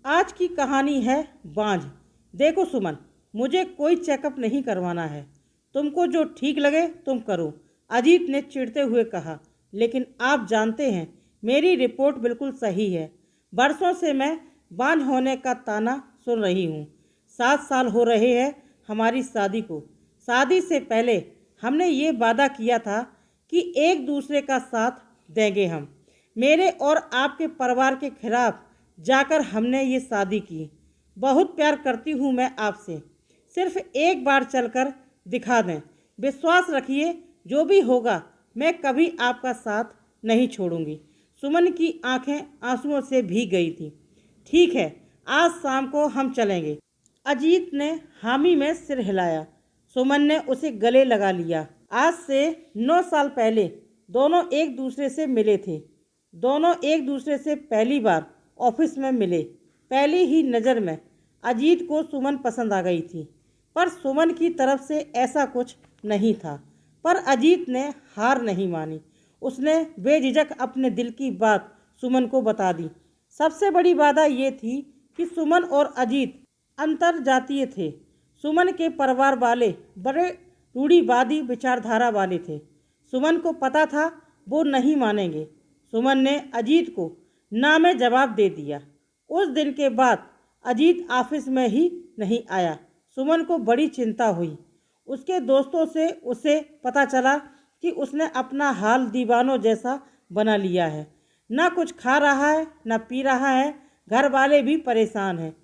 आज की कहानी है बांझ। देखो सुमन, मुझे कोई चेकअप नहीं करवाना है। तुमको जो ठीक लगे तुम करो, अजीत ने चिढ़ते हुए कहा। लेकिन आप जानते हैं मेरी रिपोर्ट बिल्कुल सही है। बरसों से मैं बांझ होने का ताना सुन रही हूँ। 7 साल हो रहे हैं हमारी शादी को। शादी से पहले हमने ये वादा किया था कि एक दूसरे का साथ देंगे हम। मेरे और आपके परिवार के खिलाफ जाकर हमने ये शादी की। बहुत प्यार करती हूँ मैं आपसे। सिर्फ एक बार चलकर दिखा दें। विश्वास रखिए, जो भी होगा मैं कभी आपका साथ नहीं छोड़ूंगी। सुमन की आंखें आंसुओं से भीग गई थी। ठीक है, आज शाम को हम चलेंगे। अजीत ने हामी में सिर हिलाया। सुमन ने उसे गले लगा लिया। आज से 9 साल पहले दोनों एक दूसरे से मिले थे। दोनों एक दूसरे से पहली बार ऑफिस में मिले। पहली ही नज़र में अजीत को सुमन पसंद आ गई थी, पर सुमन की तरफ से ऐसा कुछ नहीं था। पर अजीत ने हार नहीं मानी। उसने बेझिझक अपने दिल की बात सुमन को बता दी। सबसे बड़ी बाधा ये थी कि सुमन और अजीत अंतरजातीय थे। सुमन के परिवार वाले बड़े रूढ़िवादी विचारधारा वाले थे। सुमन को पता था वो नहीं मानेंगे। सुमन ने अजीत को ना में जवाब दे दिया। उस दिन के बाद अजीत ऑफिस में ही नहीं आया। सुमन को बड़ी चिंता हुई। उसके दोस्तों से उसे पता चला कि उसने अपना हाल दीवानों जैसा बना लिया है। ना कुछ खा रहा है, ना पी रहा है। घर वाले भी परेशान हैं।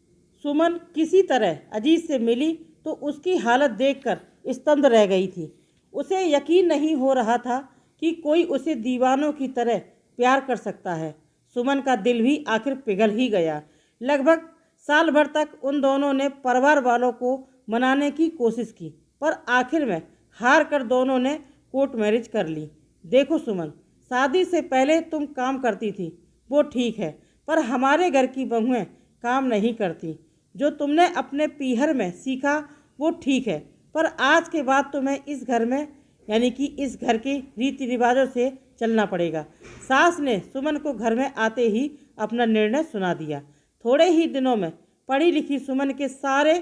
सुमन किसी तरह अजीत से मिली तो उसकी हालत देखकर स्तब्ध रह गई थी। उसे यकीन नहीं हो रहा था कि कोई उसे दीवानों की तरह प्यार कर सकता है। सुमन का दिल भी आखिर पिघल ही गया। लगभग साल भर तक उन दोनों ने परिवार वालों को मनाने की कोशिश की, पर आखिर में हार कर दोनों ने कोर्ट मैरिज कर ली। देखो सुमन, शादी से पहले तुम काम करती थी, वो ठीक है, पर हमारे घर की बहुएं काम नहीं करती। जो तुमने अपने पीहर में सीखा वो ठीक है, पर आज के बाद तुम्हें इस घर में यानी कि इस घर के रीति रिवाजों से चलना पड़ेगा। सास ने सुमन को घर में आते ही अपना निर्णय सुना दिया। थोड़े ही दिनों में पढ़ी लिखी सुमन के सारे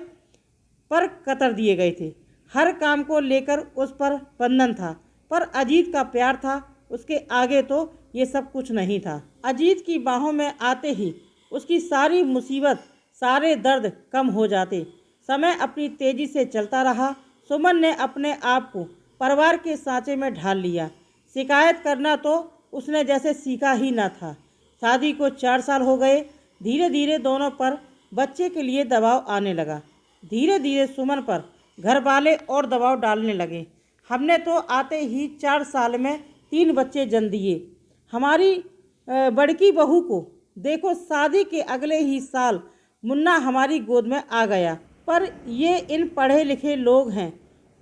पर कतर दिए गए थे। हर काम को लेकर उस पर बंधन था, पर अजीत का प्यार था, उसके आगे तो ये सब कुछ नहीं था। अजीत की बाहों में आते ही उसकी सारी मुसीबत, सारे दर्द कम हो जाते। समय अपनी तेजी से चलता रहा। सुमन ने अपने आप को परिवार के सांचे में ढाल लिया। शिकायत करना तो उसने जैसे सीखा ही ना था। शादी को 4 साल हो गए। धीरे धीरे दोनों पर बच्चे के लिए दबाव आने लगा। धीरे धीरे सुमन पर घर वाले और दबाव डालने लगे। हमने तो आते ही 4 साल में 3 बच्चे जन्म दिए। हमारी बड़की बहू को देखो, शादी के अगले ही साल मुन्ना हमारी गोद में आ गया। पर ये इन पढ़े लिखे लोग हैं,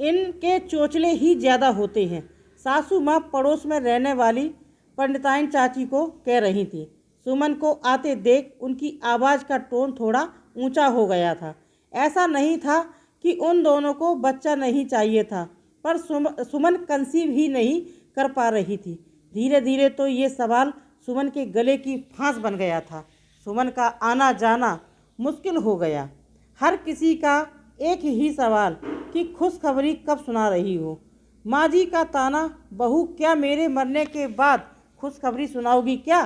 इनके चोचले ही ज़्यादा होते हैं। सासू माँ पड़ोस में रहने वाली पंडिताइन चाची को कह रही थी। सुमन को आते देख उनकी आवाज़ का टोन थोड़ा ऊंचा हो गया था। ऐसा नहीं था कि उन दोनों को बच्चा नहीं चाहिए था, पर सुमन कंसीव ही नहीं कर पा रही थी। धीरे धीरे तो ये सवाल सुमन के गले की फांस बन गया था। सुमन का आना जाना मुश्किल हो गया। हर किसी का एक ही सवाल कि खुशखबरी कब सुना रही हो। माँ जी का ताना, बहू क्या मेरे मरने के बाद खुशखबरी सुनाओगी क्या?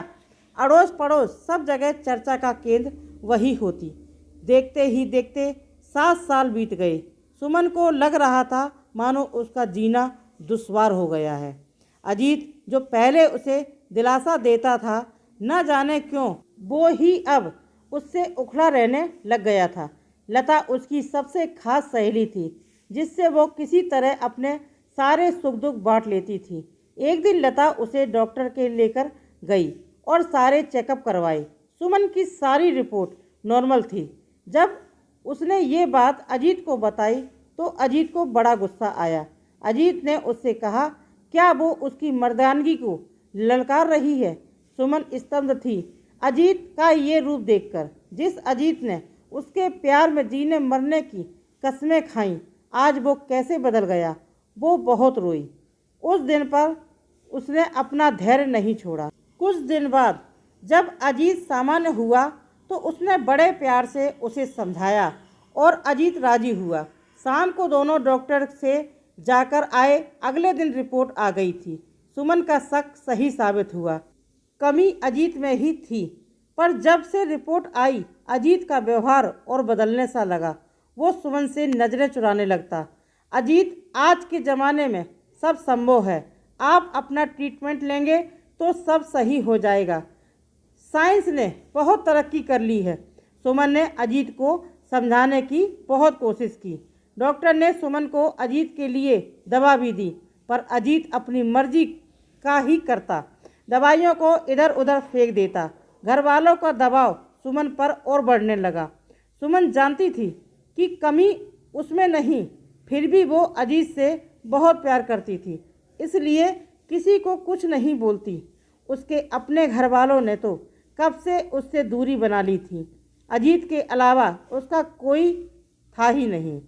अड़ोस पड़ोस सब जगह चर्चा का केंद्र वही होती। देखते ही देखते 7 साल बीत गए। सुमन को लग रहा था मानो उसका जीना दुश्वार हो गया है। अजीत जो पहले उसे दिलासा देता था, न जाने क्यों वो ही अब उससे उखड़ा रहने लग गया था। लता उसकी सबसे खास सहेली थी, जिससे वो किसी तरह अपने सारे सुख दुख बांट लेती थी। एक दिन लता उसे डॉक्टर के लेकर गई और सारे चेकअप करवाए। सुमन की सारी रिपोर्ट नॉर्मल थी। जब उसने ये बात अजीत को बताई तो अजीत को बड़ा गुस्सा आया। अजीत ने उससे कहा, क्या वो उसकी मर्दानगी को ललकार रही है? सुमन स्तब्ध थी अजीत का ये रूप देखकर। जिस अजीत ने उसके प्यार में जीने मरने की कस्में खाईं, आज वो कैसे बदल गया। वो बहुत रोई। उस दिन पर उसने अपना धैर्य नहीं छोड़ा। कुछ दिन बाद जब अजीत सामान्य हुआ तो उसने बड़े प्यार से उसे समझाया और अजीत राजी हुआ। शाम को दोनों डॉक्टर से जाकर आए। अगले दिन रिपोर्ट आ गई थी। सुमन का शक सही साबित हुआ। कमी अजीत में ही थी, पर जब से रिपोर्ट आई अजीत का व्यवहार और बदलने सा लगा। वो सुमन से नज़रें चुराने लगता। अजीत, आज के ज़माने में सब संभव है। आप अपना ट्रीटमेंट लेंगे तो सब सही हो जाएगा। साइंस ने बहुत तरक्की कर ली है। सुमन ने अजीत को समझाने की बहुत कोशिश की। डॉक्टर ने सुमन को अजीत के लिए दवा भी दी, पर अजीत अपनी मर्जी का ही करता, दवाइयों को इधर उधर फेंक देता। घर वालों का दबाव सुमन पर और बढ़ने लगा। सुमन जानती थी कि कमी उसमें नहीं, फिर भी वो अजीत से बहुत प्यार करती थी, इसलिए किसी को कुछ नहीं बोलती। उसके अपने घर वालों ने तो कब से उससे दूरी बना ली थी। अजीत के अलावा उसका कोई था ही नहीं।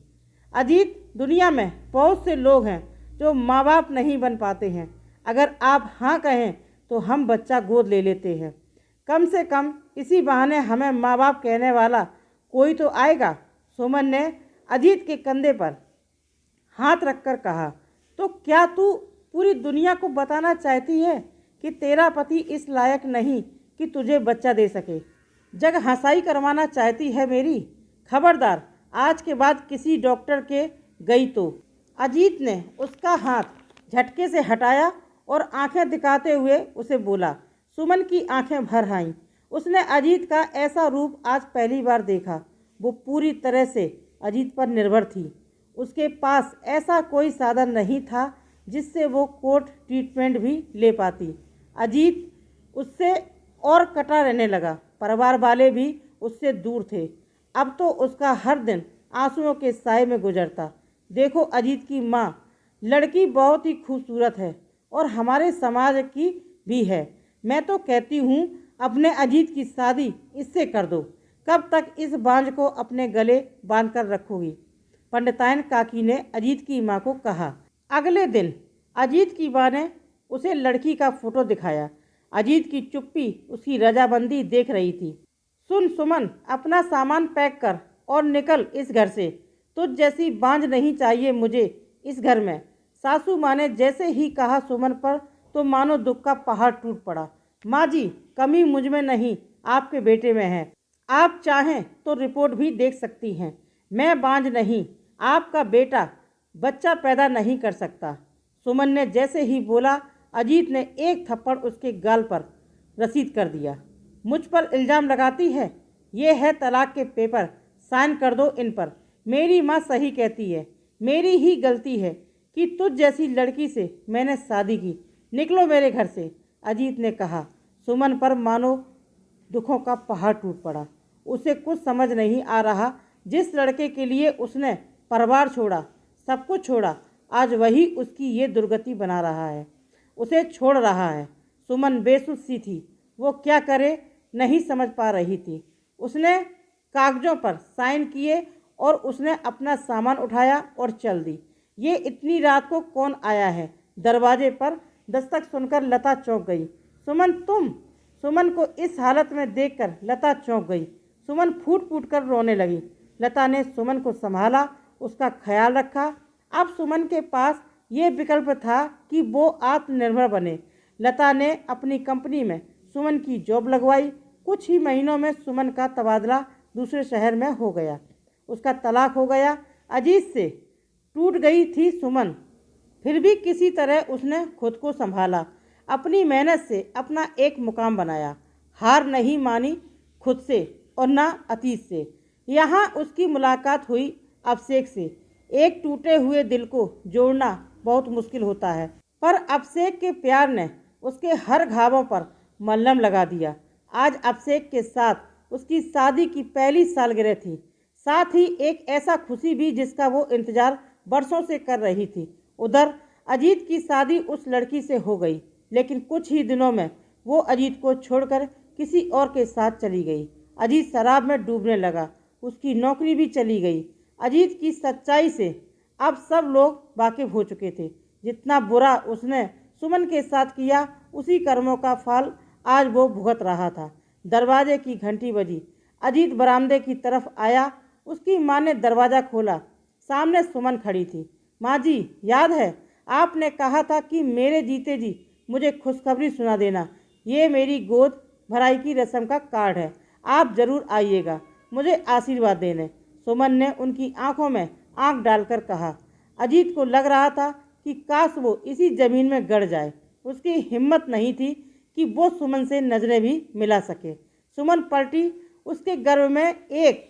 अजीत, दुनिया में बहुत से लोग हैं जो माँ बाप नहीं बन पाते हैं। अगर आप हाँ कहें तो हम बच्चा गोद ले लेते हैं। कम से कम इसी बहाने हमें माँ बाप कहने वाला कोई तो आएगा। सुमन ने अजीत के कंधे पर हाथ रखकर कहा, तो क्या तू पूरी दुनिया को बताना चाहती है कि तेरा पति इस लायक नहीं कि तुझे बच्चा दे सके? जग हंसाई करवाना चाहती है मेरी? खबरदार, आज के बाद किसी डॉक्टर के गई तो। अजीत ने उसका हाथ झटके से हटाया और आंखें दिखाते हुए उसे बोला। सुमन की आंखें भर आईं। उसने अजीत का ऐसा रूप आज पहली बार देखा। वो पूरी तरह से अजीत पर निर्भर थी। उसके पास ऐसा कोई साधन नहीं था जिससे वो कोर्ट ट्रीटमेंट भी ले पाती। अजीत उससे और कटा रहने लगा। परिवार वाले भी उससे दूर थे। अब तो उसका हर दिन आंसुओं के साए में गुजरता। देखो अजीत की माँ, लड़की बहुत ही खूबसूरत है और हमारे समाज की भी है। मैं तो कहती हूँ अपने अजीत की शादी इससे कर दो। कब तक इस बांझ को अपने गले बांध कर रखोगी? पंडितायन काकी ने अजीत की माँ को कहा। अगले दिन अजीत की माँ ने उसे लड़की का फोटो दिखाया। अजीत की चुप्पी उसकी रजामंदी देख रही थी। सुन सुमन, अपना सामान पैक कर और निकल इस घर से। तुझ जैसी बांझ नहीं चाहिए मुझे इस घर में। सासू माँ ने जैसे ही कहा सुमन पर तो मानो दुख का पहाड़ टूट पड़ा। माँ जी, कमी मुझ में नहीं, आपके बेटे में है। आप चाहें तो रिपोर्ट भी देख सकती हैं। मैं बांझ नहीं, आपका बेटा बच्चा पैदा नहीं कर सकता। सुमन ने जैसे ही बोला, अजीत ने एक थप्पड़ उसके गाल पर रसीद कर दिया। मुझ पर इल्ज़ाम लगाती है? ये है तलाक के पेपर, साइन कर दो इन पर। मेरी माँ सही कहती है, मेरी ही गलती है कि तुझ जैसी लड़की से मैंने शादी की। निकलो मेरे घर से, अजीत ने कहा। सुमन पर मानो दुखों का पहाड़ टूट पड़ा। उसे कुछ समझ नहीं आ रहा। जिस लड़के के लिए उसने परिवार छोड़ा, सब कुछ छोड़ा, आज वही उसकी ये दुर्गति बना रहा है, उसे छोड़ रहा है। सुमन बेसुध सी थी। वो क्या करे नहीं समझ पा रही थी। उसने कागजों पर साइन किए और उसने अपना सामान उठाया और चल दी। ये इतनी रात को कौन आया है? दरवाजे पर दस्तक सुनकर लता चौंक गई। सुमन, तुम? सुमन को इस हालत में देखकर लता चौंक गई। सुमन फूट फूट कर रोने लगी। लता ने सुमन को संभाला, उसका ख्याल रखा। अब सुमन के पास ये विकल्प था कि वो आत्मनिर्भर बने। लता ने अपनी कंपनी में सुमन की जॉब लगवाई। कुछ ही महीनों में सुमन का तबादला दूसरे शहर में हो गया। उसका तलाक हो गया। अजीत से टूट गई थी सुमन, फिर भी किसी तरह उसने खुद को संभाला। अपनी मेहनत से अपना एक मुकाम बनाया। हार नहीं मानी खुद से और ना अतीत से। यहाँ उसकी मुलाकात हुई अभिषेक से। एक टूटे हुए दिल को जोड़ना बहुत मुश्किल होता है, पर अभिषेक के प्यार ने उसके हर घावों पर मलहम लगा दिया। आज अभिषेक के साथ उसकी शादी की पहली सालगिरह थी, साथ ही एक ऐसा खुशी भी जिसका वो इंतज़ार बरसों से कर रही थी। उधर अजीत की शादी उस लड़की से हो गई, लेकिन कुछ ही दिनों में वो अजीत को छोड़कर किसी और के साथ चली गई। अजीत शराब में डूबने लगा। उसकी नौकरी भी चली गई। अजीत की सच्चाई से अब सब लोग वाकिफ हो चुके थे। जितना बुरा उसने सुमन के साथ किया, उसी कर्मों का फल आज वो भुगत रहा था। दरवाजे की घंटी बजी। अजीत बरामदे की तरफ आया। उसकी माँ ने दरवाज़ा खोला। सामने सुमन खड़ी थी। माँ जी, याद है आपने कहा था कि मेरे जीते जी मुझे खुशखबरी सुना देना। ये मेरी गोद भराई की रस्म का कार्ड है। आप ज़रूर आइएगा मुझे आशीर्वाद देने। सुमन ने उनकी आंखों में आंख डालकर कहा। अजीत को लग रहा था कि काश वो इसी ज़मीन में गड़ जाए। उसकी हिम्मत नहीं थी कि वो सुमन से नजरें भी मिला सके। सुमन पलटी। उसके गर्भ में एक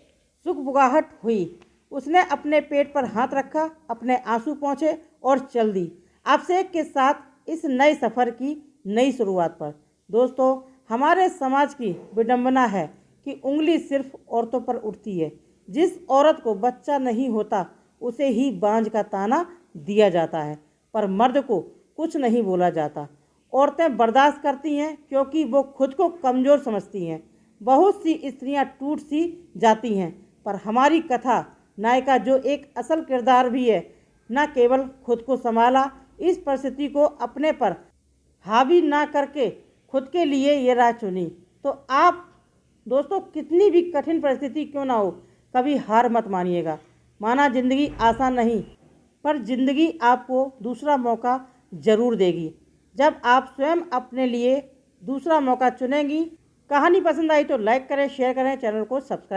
सुखबुगाहट हुई। उसने अपने पेट पर हाथ रखा, अपने आंसू पोंछे और चल दी अभिषेक के साथ इस नए सफ़र की नई शुरुआत पर। दोस्तों, हमारे समाज की विडंबना है कि उंगली सिर्फ औरतों पर उठती है। जिस औरत को बच्चा नहीं होता उसे ही बांझ का ताना दिया जाता है, पर मर्द को कुछ नहीं बोला जाता। औरतें बर्दाश्त करती हैं क्योंकि वो खुद को कमज़ोर समझती हैं। बहुत सी स्त्रियां टूट सी जाती हैं, पर हमारी कथा नायिका जो एक असल किरदार भी है, न केवल खुद को संभाला, इस परिस्थिति को अपने पर हावी ना करके खुद के लिए ये राह चुनी। तो आप दोस्तों, कितनी भी कठिन परिस्थिति क्यों ना हो, कभी हार मत मानिएगा। माना ज़िंदगी आसान नहीं, पर ज़िंदगी आपको दूसरा मौका ज़रूर देगी जब आप स्वयं अपने लिए दूसरा मौका चुनेंगी। कहानी पसंद आई तो लाइक करें, शेयर करें, चैनल को सब्सक्राइब